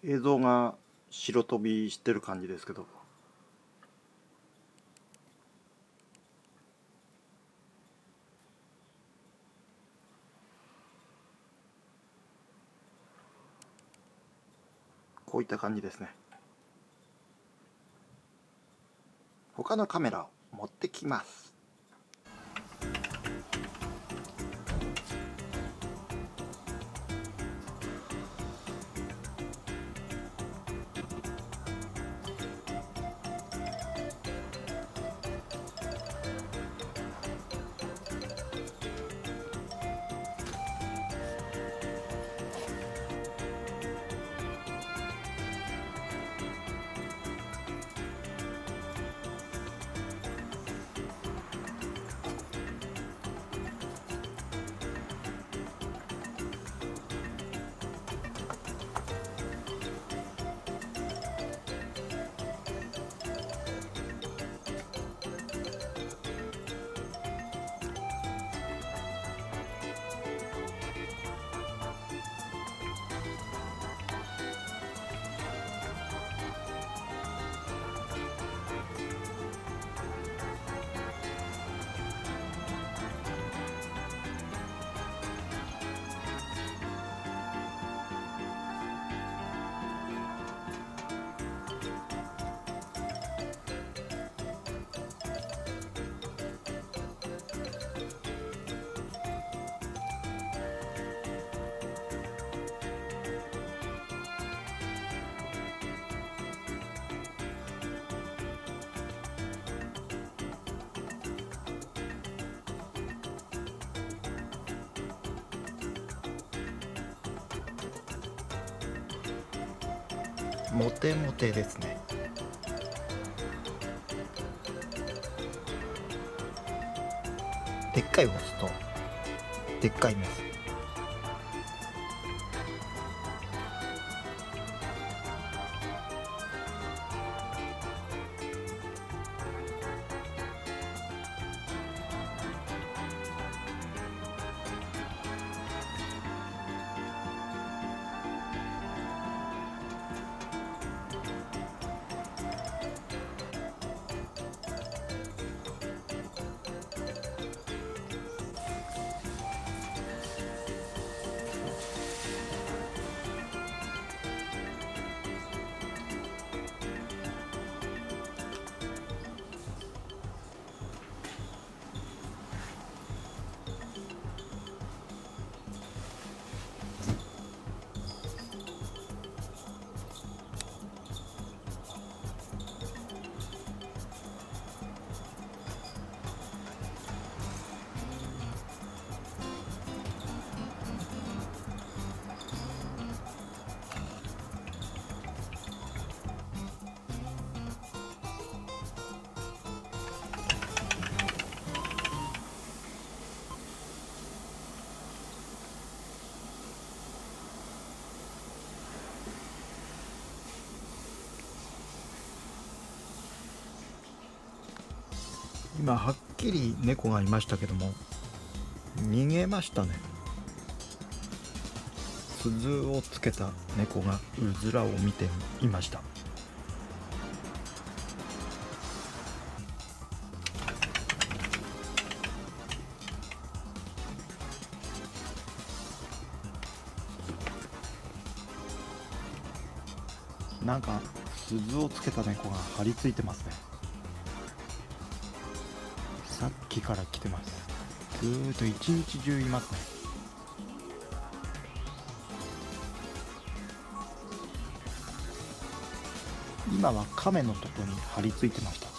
映像が白飛びしてる感じですけど、こういった感じですね。他のカメラを持ってきます。モテモテですね。でっかいオスとでっかいメス。今はっきり猫がいましたけども、逃げましたね。鈴をつけた猫がうずらを見ていました。なんか鈴をつけた猫が張り付いてますね。さっきから来てます。ずーっと一日中いますね。今は亀のとこに張り付いてました。